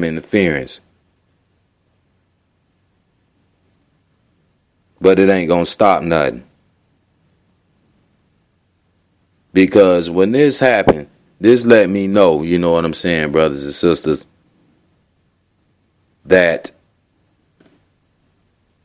interference. But it ain't gonna stop nothing. Because when this happened, this let me know, you know what I'm saying, brothers and sisters, that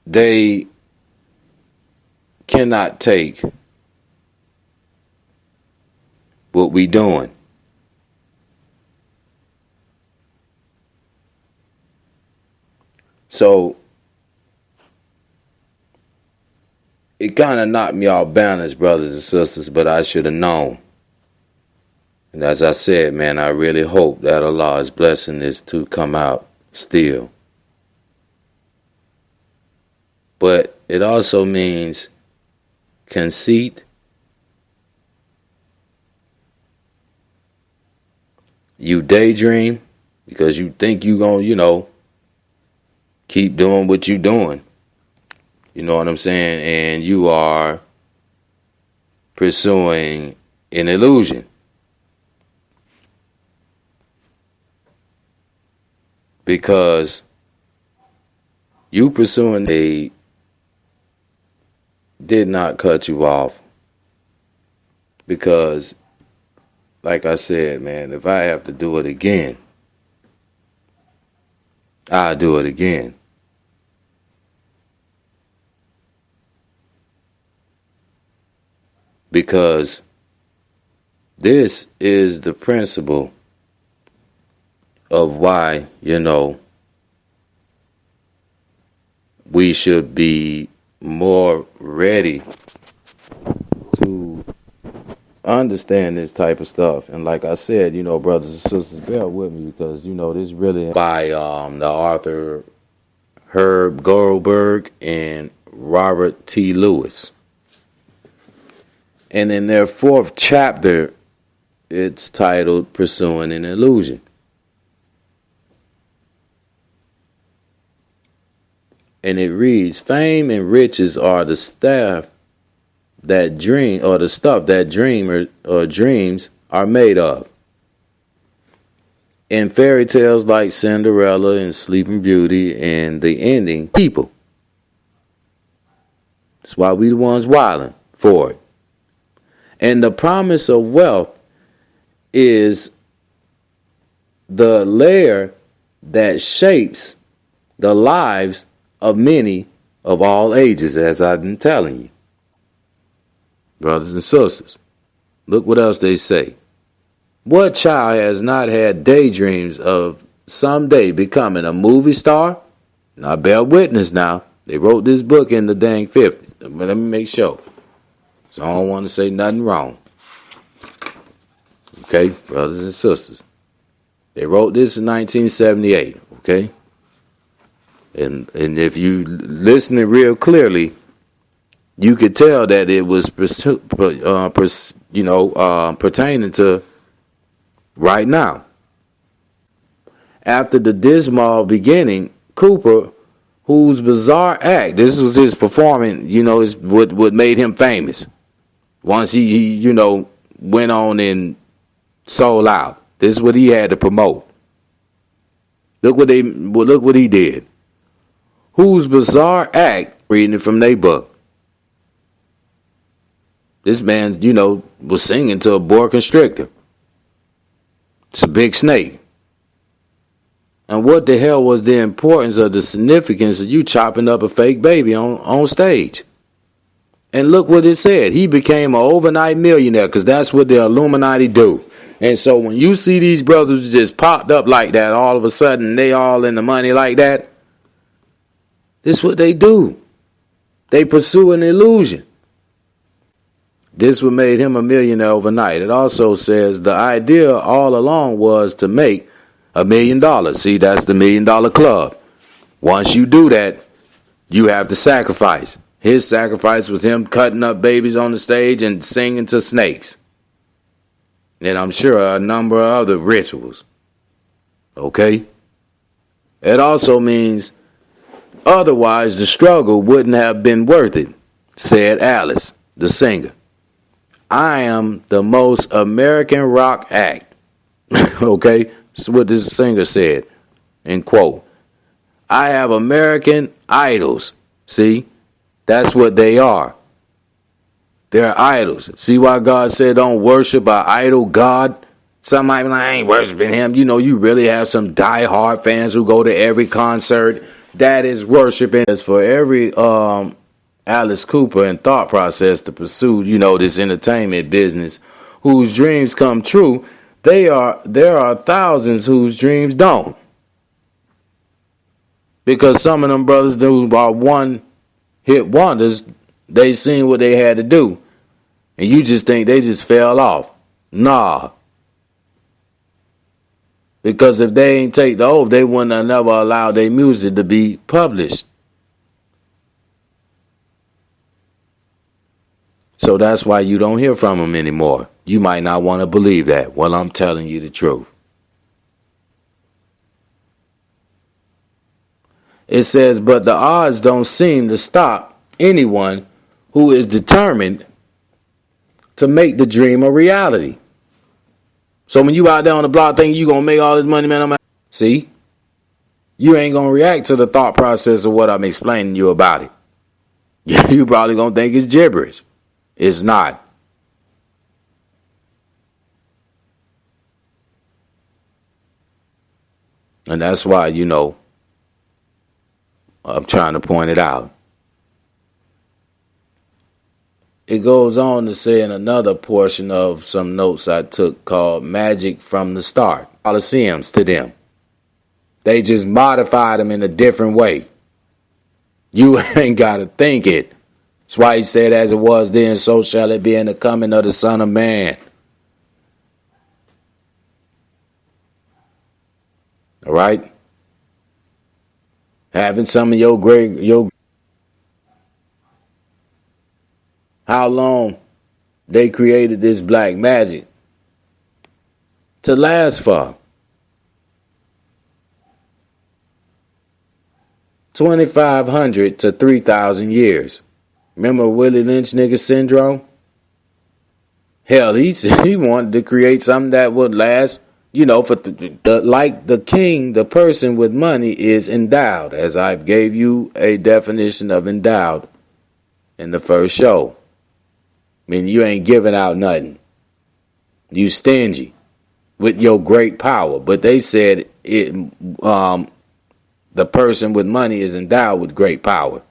they cannot take what we doing. So it kind of knocked me off balance, brothers and sisters, but I should have known. And as I said, man, I really hope that Allah is blessing this to come out still. But it also means conceit, you daydream because you think you gonna, keep doing what you doing. You know what I'm saying? And you are pursuing an illusion. Because you pursuing a did not cut you off. Because, like I said, man, if I have to do it again, I'll do it again. Because this is the principle of why, we should be more ready to understand this type of stuff. And like I said, brothers and sisters, bear with me because, this really by the author Herb Goldberg and Robert T. Lewis. And in their 4th chapter, it's titled Pursuing an Illusion. And it reads, fame and riches are the stuff that dreams are made of. In fairy tales like Cinderella and Sleeping Beauty and the ending, people. That's why we the ones wilding for it. And the promise of wealth is the layer that shapes the lives of many of all ages, as I've been telling you. Brothers and sisters, look what else they say. What child has not had daydreams of someday becoming a movie star? Now, bear witness now. They wrote this book in the dang 50s. But let me make sure. So I don't want to say nothing wrong. Okay, brothers and sisters. They wrote this in 1978, okay? And if you listening real clearly, you could tell that it was pertaining to right now. After the dismal beginning, Cooper, whose bizarre act, this was his performing, is what made him famous. Once he went on and sold out. This is what he had to promote. Look what he did. Whose bizarre act, reading it from their book. This man, was singing to a boa constrictor. It's a big snake. And what the hell was the importance of the significance of you chopping up a fake baby on stage? And look what it said. He became an overnight millionaire because that's what the Illuminati do. And so when you see these brothers just popped up like that, all of a sudden they all in the money like that, this is what they do. They pursue an illusion. This what made him a millionaire overnight. It also says the idea all along was to make $1 million. See, that's the $1 Million Club. Once you do that, you have to sacrifice. His sacrifice was him cutting up babies on the stage and singing to snakes. And I'm sure a number of other rituals. Okay? It also means otherwise the struggle wouldn't have been worth it, said Alice, the singer. I am the most American rock act. Okay? That's what this singer said. End quote. I have American idols. See? That's what they are. They're idols. See why God said don't worship an idol God? Somebody be like, I ain't worshiping him. You know, you really have some diehard fans who go to every concert. That is worshiping. As for every Alice Cooper and thought process to pursue, you know, this entertainment business, whose dreams come true, there are thousands whose dreams don't. Because some of them brothers who are one-hit wonders, they seen what they had to do. And you just think they just fell off. Nah. Because if they ain't take the oath, they wouldn't have never allowed their music to be published. So that's why you don't hear from them anymore. You might not want to believe that. Well, I'm telling you the truth. It says, but the odds don't seem to stop anyone who is determined to make the dream a reality. So when you out there on the block thinking you going to make all this money, man, see? You ain't going to react to the thought process of what I'm explaining to you about it. You probably going to think it's gibberish. It's not. And that's why, you know, I'm trying to point it out. It goes on to say in another portion of some notes I took called Magic from the Start. Coliseums to them. They just modified them in a different way. You ain't got to think it. That's why he said, as it was then, so shall it be in the coming of the Son of Man. All right? Having some of your how long they created this black magic to last for 2,500 to 3,000 years. Remember Willie Lynch nigga syndrome? Hell, he wanted to create something that would last, you know, for like the king, the person with money is endowed, as I gave you a definition of endowed in the first show. I mean, you ain't giving out nothing. You stingy with your great power. But they said the person with money is endowed with great power.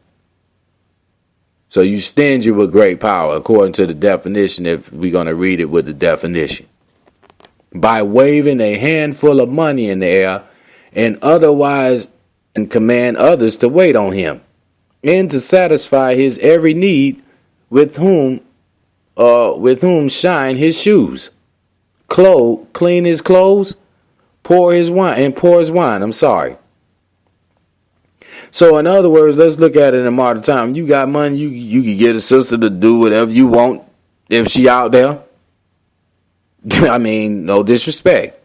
So you stingy with great power, according to the definition, if we're going to read it with the definition. By waving a handful of money in the air and otherwise and command others to wait on him and to satisfy his every need with whom shine his shoes, clean his clothes, pour his wine. I'm sorry. So in other words, let's look at it in modern time. You got money, you can get a sister to do whatever you want if she out there. I mean, no disrespect.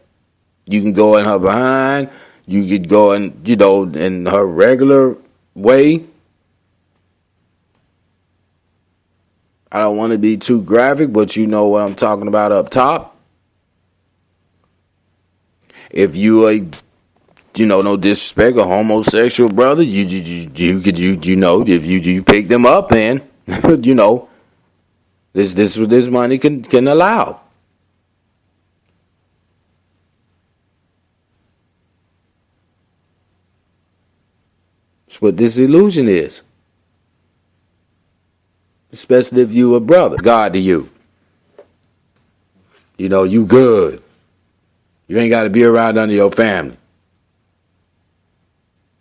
You can go in her behind. You could go in, you know, in her regular way. I don't want to be too graphic, but you know what I'm talking about up top. If you are, you know, no disrespect, a homosexual brother, you know, if you pick them up, then you know, this money can allow. That's what this illusion is. Especially if you a brother. God to you. You know, you good. You ain't got to be around under your family.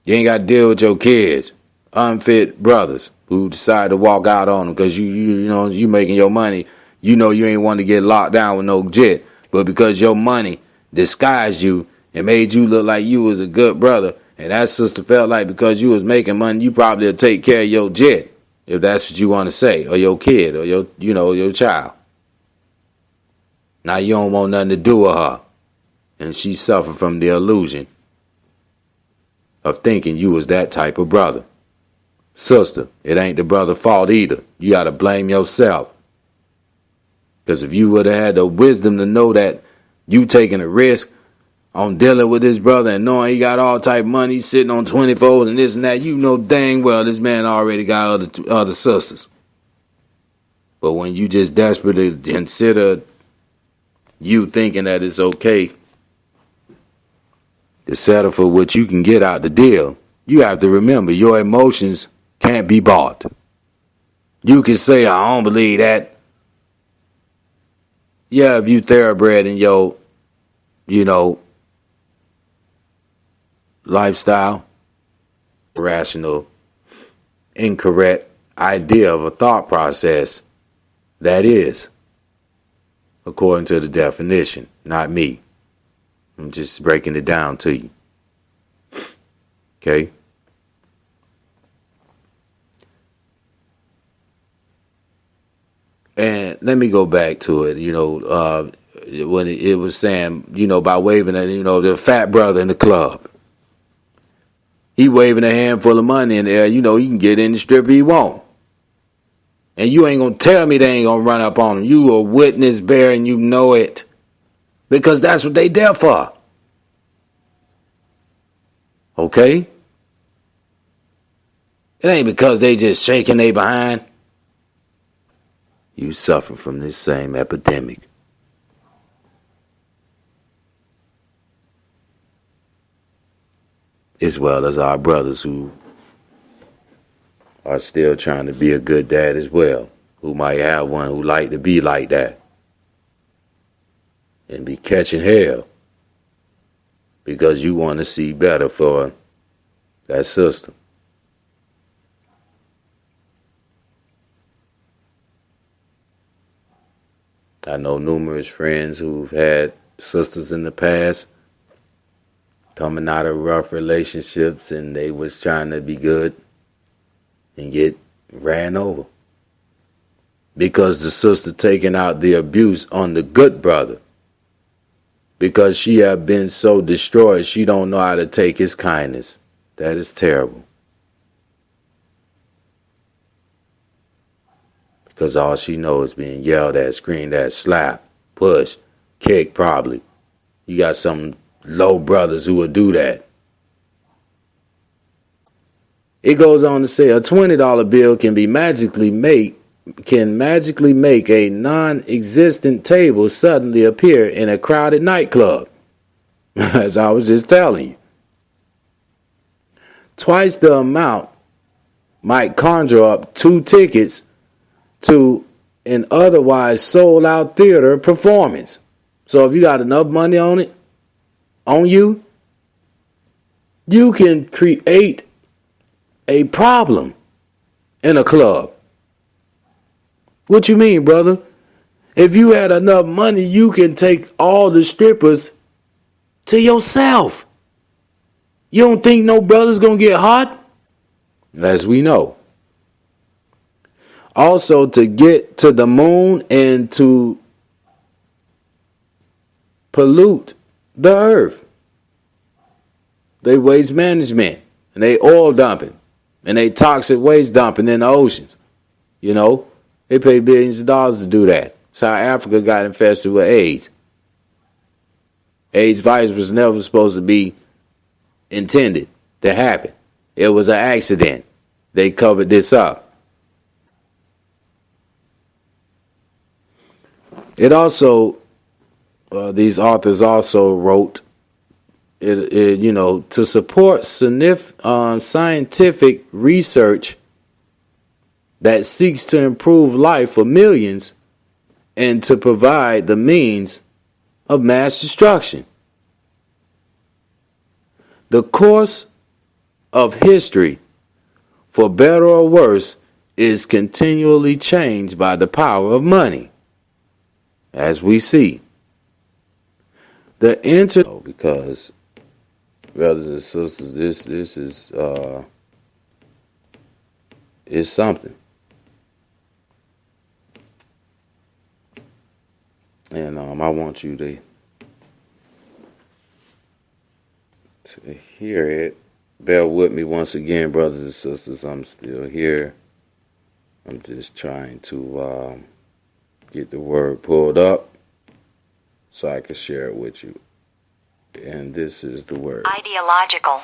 You ain't got to deal with your kids. Unfit brothers who decide to walk out on them because you know, you making your money. You know you ain't want to get locked down with no jet. But because your money disguised you and made you look like you was a good brother, and that sister felt like because you was making money, you probably would take care of your jet. If that's what you want to say, or your kid, or your child. Now you don't want nothing to do with her. And she suffered from the illusion of thinking you was that type of brother. Sister, it ain't the brother's fault either. You got to blame yourself. Because if you would have had the wisdom to know that you taking a risk on dealing with this brother and knowing he got all type of money, sitting on 24s and this and that, you know dang well this man already got other sisters. But when you just desperately consider you thinking that it's okay to settle for what you can get out the deal, you have to remember your emotions can't be bought. You can say, I don't believe that. Yeah, if you thoroughbred in your, lifestyle, rational, incorrect idea of a thought process, that is, according to the definition, not me. I'm just breaking it down to you. Okay? And let me go back to it, when it was saying, by waving at, the fat brother in the club. He waving a handful of money in the air, he can get any stripper he want. And you ain't going to tell me they ain't going to run up on him. You a witness bearer and you know it. Because that's what they there for. Okay? It ain't because they just shaking they behind. You suffer from this same epidemic. As well as our brothers who are still trying to be a good dad as well, who might have one who like to be like that and be catching hell because you want to see better for that sister. I know numerous friends who've had sisters in the past coming out of rough relationships and they was trying to be good and get ran over because the sister taking out the abuse on the good brother because she have been so destroyed she don't know how to take his kindness. That is terrible. Because all she knows is being yelled at, screamed at, slapped, pushed, kicked probably. You got some low brothers who will do that. It goes on to say a $20 bill can magically make a non-existent table suddenly appear in a crowded nightclub. As I was just telling you. Twice the amount might conjure up 2 tickets to an otherwise sold out theater performance. So if you got enough money on you, you can create a problem in a club. What you mean, brother? If you had enough money, you can take all the strippers to yourself. You don't think no brother's gonna get hot? As we know. Also, to get to the moon and to pollute the earth. They waste management and they oil dumping and they toxic waste dumping in the oceans. They pay billions of dollars to do that. That's how Africa got infested with AIDS. AIDS virus was never supposed to be intended to happen. It was an accident. They covered this up. It also, these authors also wrote, to support scientific research that seeks to improve life for millions and to provide the means of mass destruction. The course of history, for better or worse, is continually changed by the power of money. As we see, because brothers and sisters, this is something, and I want you to hear it. Bear with me once again, brothers and sisters. I'm still here. I'm just trying to get the word pulled up so I can share it with you. And this is the word. Ideological.